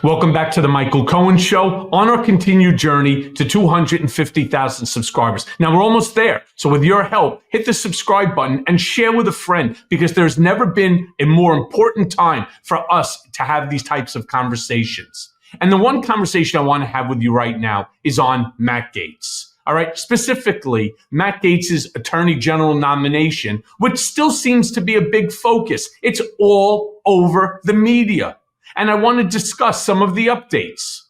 Welcome back to the Michael Cohen Show on our continued journey to 250,000 subscribers. Now we're almost there. So with your help, hit the subscribe button and share with a friend, because there's never been a more important time for us to have these types of conversations. And the one conversation I want to have with you right now is on Matt Gaetz. All right, specifically Matt Gaetz's Attorney General nomination, which still seems to be a big focus. It's all over the media. And I want to discuss some of the updates.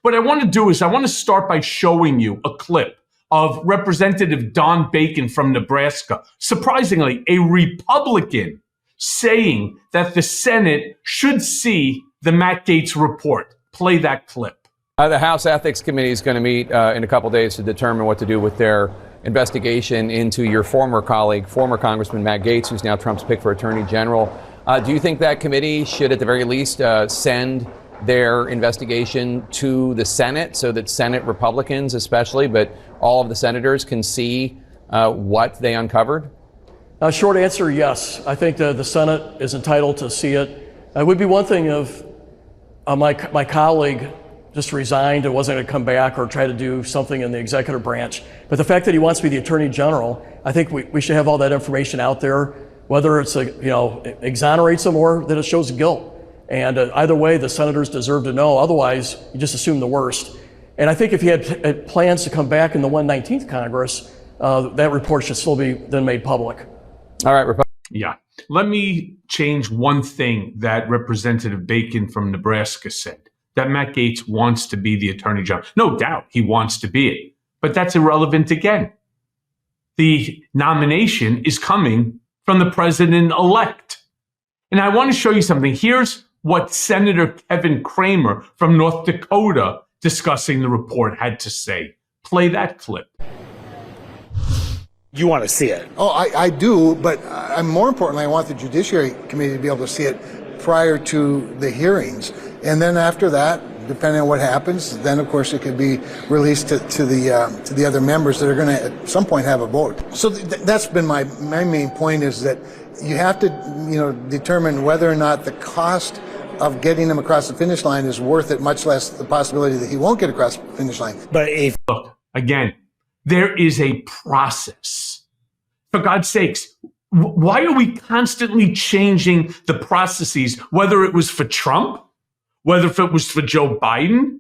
What I want to do is I want to start by showing you a clip of Representative Don Bacon from Nebraska, surprisingly, a Republican, saying that the Senate should see the Matt Gaetz report. Play that clip. The House Ethics Committee is going to meet in a couple days to determine what to do with their investigation into your former colleague, former Congressman Matt Gaetz, who's now Trump's pick for Attorney General. Do you think that committee should, at the very least, send their investigation to the Senate so that Senate Republicans especially, but all of the senators can see what they uncovered? Short answer, yes. I think the Senate is entitled to see it. It would be one thing if my colleague just resigned and wasn't going to come back or try to do something in the executive branch. But the fact that he wants to be the Attorney General, I think we should have all that information out there, whether it's exonerates him or that it shows guilt. And either way, the senators deserve to know. Otherwise, you just assume the worst. And I think if he had plans to come back in the 119th Congress, that report should still be then made public. All right. Yeah. Let me change one thing that Representative Bacon from Nebraska said, that Matt Gaetz wants to be the Attorney General. No doubt he wants to be it, but that's irrelevant again. The nomination is coming from the president-elect. And I want to show you something. Here's what Senator Kevin Cramer from North Dakota discussing the report had to say. Play that clip. You want to see it? Oh, I do, but more importantly, I want the Judiciary Committee to be able to see it prior to the hearings. And then after that, depending on what happens, then of course it could be released to the other members that are going to at some point have a vote. So that's been my main point, is that you have to determine whether or not the cost of getting him across the finish line is worth it, much less the possibility that he won't get across the finish line. But if look, again, there is a process. For God's sakes, why are we constantly changing the processes, whether it was for Trump, whether it was for Joe Biden,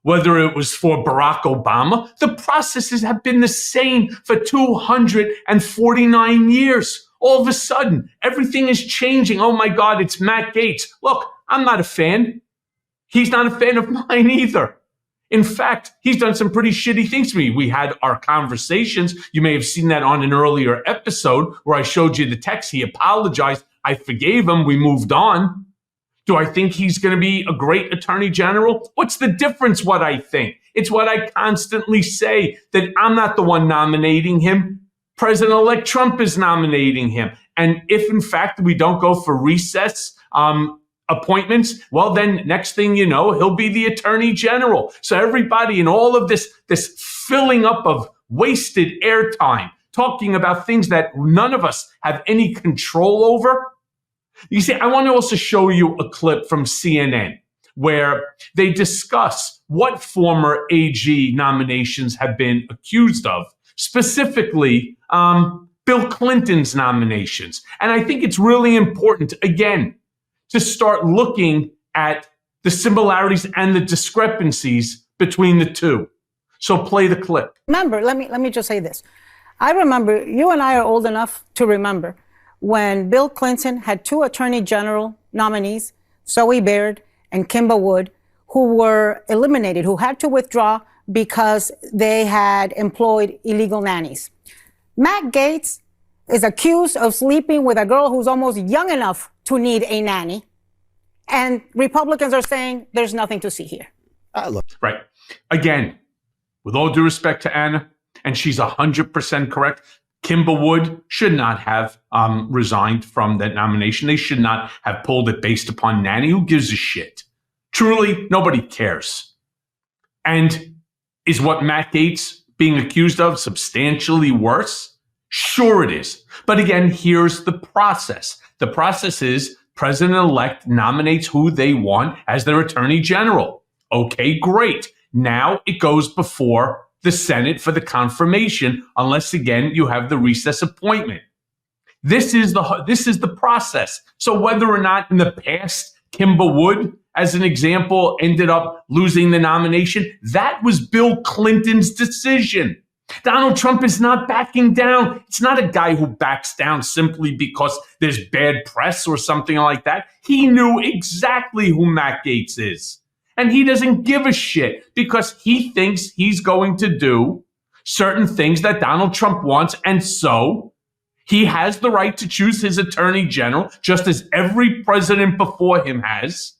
whether it was for Barack Obama? The processes have been the same for 249 years. All of a sudden, everything is changing. Oh my God, it's Matt Gaetz. Look, I'm not a fan. He's not a fan of mine either. In fact, he's done some pretty shitty things to me. We had our conversations. You may have seen that on an earlier episode where I showed you the text. He apologized. I forgave him. We moved on. Do I think he's going to be a great Attorney General? What's the difference what I think? It's what I constantly say, that I'm not the one nominating him. President-elect Trump is nominating him. And if, in fact, we don't go for recess appointments, well, then next thing you know, he'll be the Attorney General. So everybody in all of this filling up of wasted airtime, talking about things that none of us have any control over. You see, I want to also show you a clip from CNN where they discuss what former AG nominations have been accused of, specifically Bill Clinton's nominations. And I think it's really important, again, to start looking at the similarities and the discrepancies between the two. So play the clip. Remember, let me just say this. I remember, you and I are old enough to remember when Bill Clinton had two Attorney General nominees, Zoe Baird and Kimba Wood, who were eliminated, who had to withdraw because they had employed illegal nannies. Matt Gaetz is accused of sleeping with a girl who's almost young enough to need a nanny. And Republicans are saying there's nothing to see here. Right. Again, with all due respect to Anna, and she's 100% correct, Kimba Wood should not have resigned from that nomination. They should not have pulled it based upon nanny. Who gives a shit? Truly, nobody cares. And is what Matt Gaetz being accused of substantially worse? Sure it is. But again, here's the process. The process is president-elect nominates who they want as their attorney general. Okay, great. Now it goes before the Senate for the confirmation, unless again you have the recess appointment. This is the process. So whether or not in the past Kimba Wood, as an example, ended up losing the nomination, that was Bill Clinton's decision. Donald Trump is not backing down. It's not a guy who backs down simply because there's bad press or something like that. He knew exactly who Matt Gaetz is. And he doesn't give a shit because he thinks he's going to do certain things that Donald Trump wants. And so he has the right to choose his attorney general, just as every president before him has.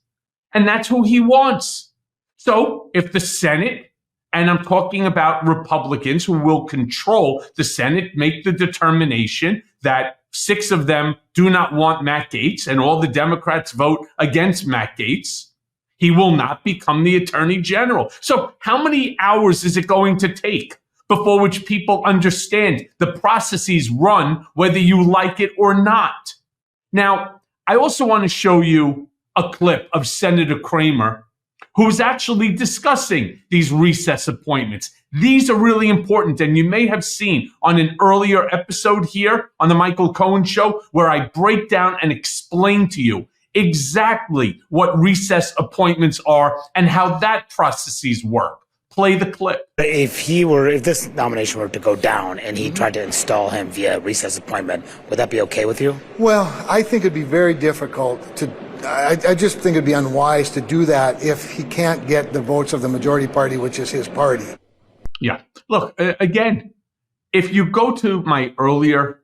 And that's who he wants. So if the Senate, and I'm talking about Republicans who will control the Senate, make the determination that 6 of them do not want Matt Gaetz and all the Democrats vote against Matt Gaetz, he will not become the attorney general. So how many hours is it going to take before which people understand the processes run whether you like it or not? Now, I also want to show you a clip of Senator Kramer, who's actually discussing these recess appointments. These are really important, and you may have seen on an earlier episode here on the Michael Cohen Show where I break down and explain to you exactly what recess appointments are and how that processes work. Play the clip. If this nomination were to go down and he tried to install him via recess appointment, would that be okay with you? Well, I think it'd be very difficult to. I just think it'd be unwise to do that if he can't get the votes of the majority party, which is his party. Yeah. Look, again, if you go to my earlier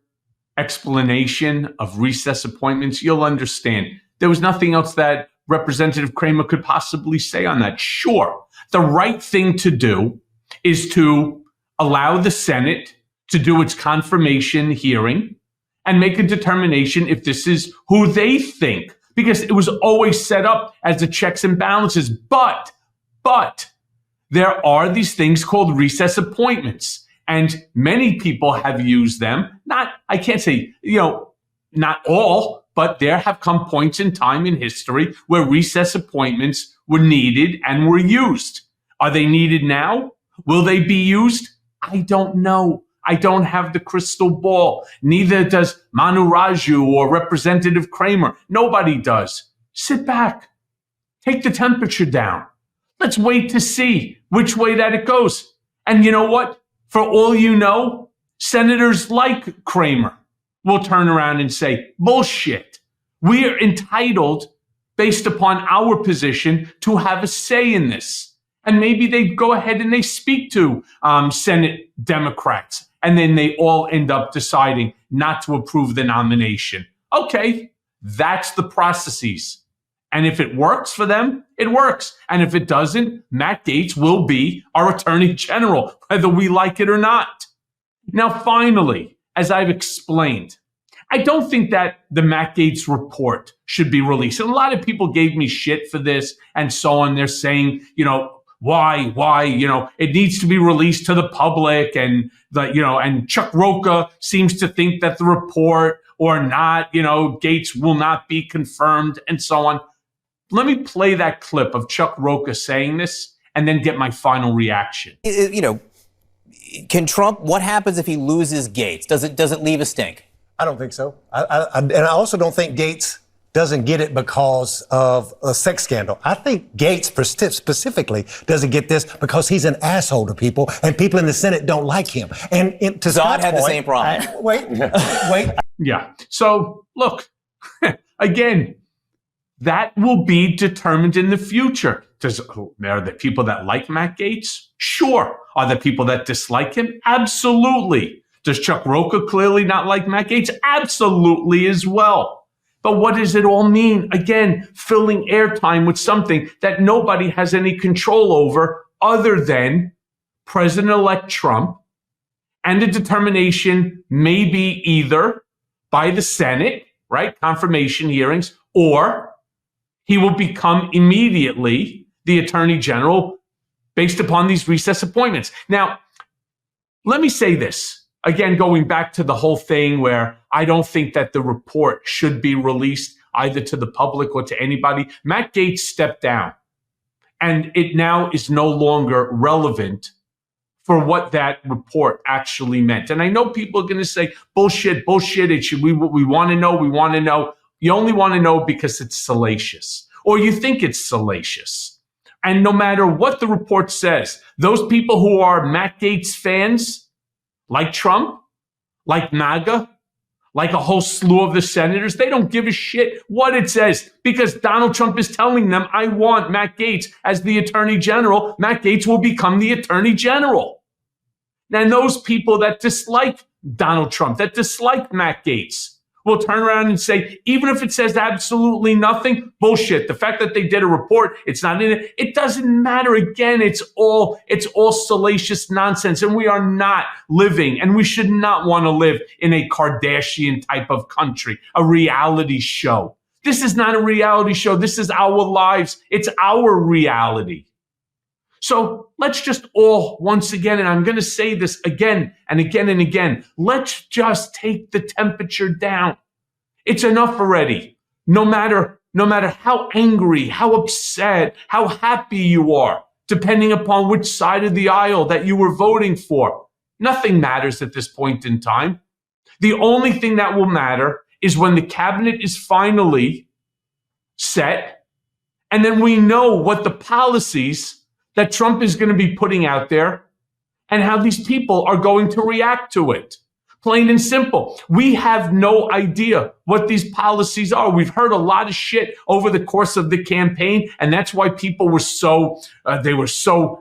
explanation of recess appointments, you'll understand there was nothing else that Representative Kramer could possibly say on that. Sure, the right thing to do is to allow the Senate to do its confirmation hearing and make a determination if this is who they think, because it was always set up as the checks and balances. But there are these things called recess appointments, and many people have used them. I can't say, not all, but there have come points in time in history where recess appointments were needed and were used. Are they needed now? Will they be used? I don't know. I don't have the crystal ball. Neither does Manu Raju or Representative Kramer. Nobody does. Sit back. Take the temperature down. Let's wait to see which way that it goes. And you know what? For all you know, senators like Kramer will turn around and say, bullshit. We are entitled, based upon our position, to have a say in this. And maybe they go ahead and they speak to Senate Democrats, and then they all end up deciding not to approve the nomination. Okay, that's the processes. And if it works for them, it works. And if it doesn't, Matt Gaetz will be our attorney general, whether we like it or not. Now, finally, as I've explained, I don't think that the Matt Gaetz report should be released. And a lot of people gave me shit for this and so on. They're saying, why, it needs to be released to the public. And and Chuck Rocha seems to think that the report or not, Gaetz will not be confirmed and so on. Let me play that clip of Chuck Rocha saying this and then get my final reaction. Can Trump, what happens if he loses Gaetz? Does it leave a stink? I don't think so. And I also don't think Gaetz doesn't get it because of a sex scandal. I think Gaetz specifically doesn't get this because he's an asshole to people, and people in the Senate don't like him. And to Dodd had the same problem. Wait. Yeah. So look, again, that will be determined in the future. Are there people that like Matt Gaetz? Sure. Are there people that dislike him? Absolutely. Does Chuck Rocha clearly not like Matt Gaetz? Absolutely as well. But what does it all mean? Again, filling airtime with something that nobody has any control over other than President-elect Trump, and the determination may be either by the Senate, right, confirmation hearings, or he will become immediately the attorney general based upon these recess appointments. Now, let me say this. Again, going back to the whole thing where I don't think that the report should be released. either to the public or to anybody. Matt Gaetz stepped down, and it now is no longer relevant for what that report actually meant. And I know people are going to say, bullshit, we want to know. You only want to know because it's salacious, or you think it's salacious. And no matter what the report says, those people who are Matt Gaetz fans, like Trump, like MAGA, like a whole slew of the senators, they don't give a shit what it says, because Donald Trump is telling them, I want Matt Gaetz as the attorney general. Matt Gaetz will become the attorney general. And those people that dislike Donald Trump, that dislike Matt Gaetz, will turn around and say, even if it says absolutely nothing, bullshit. The fact that they did a report, it's not in it. It doesn't matter. Again, it's all salacious nonsense. And we are not living, and we should not want to live in a Kardashian type of country, a reality show. This is not a reality show. This is our lives. It's our reality. So let's just all, once again, and I'm going to say this again and again and again, let's just take the temperature down. It's enough already. No matter how angry, how upset, how happy you are, depending upon which side of the aisle that you were voting for, nothing matters at this point in time. The only thing that will matter is when the cabinet is finally set, and then we know what the policies that Trump is going to be putting out there and how these people are going to react to it. Plain and simple. We have no idea what these policies are. We've heard a lot of shit over the course of the campaign, and that's why people were so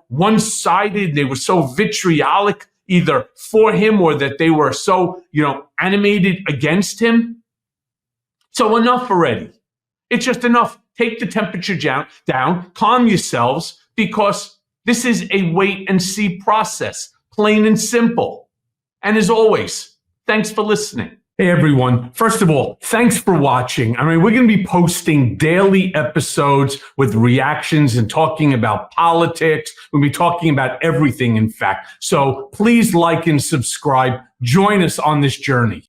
one-sided. They were so vitriolic, either for him or that they were so, animated against him. So enough already. It's just enough. Take the temperature down, calm yourselves, because this is a wait and see process, plain and simple. And as always, thanks for listening. Hey, everyone. First of all, thanks for watching. We're going to be posting daily episodes with reactions and talking about politics. We'll be talking about everything, in fact. So please like and subscribe. Join us on this journey.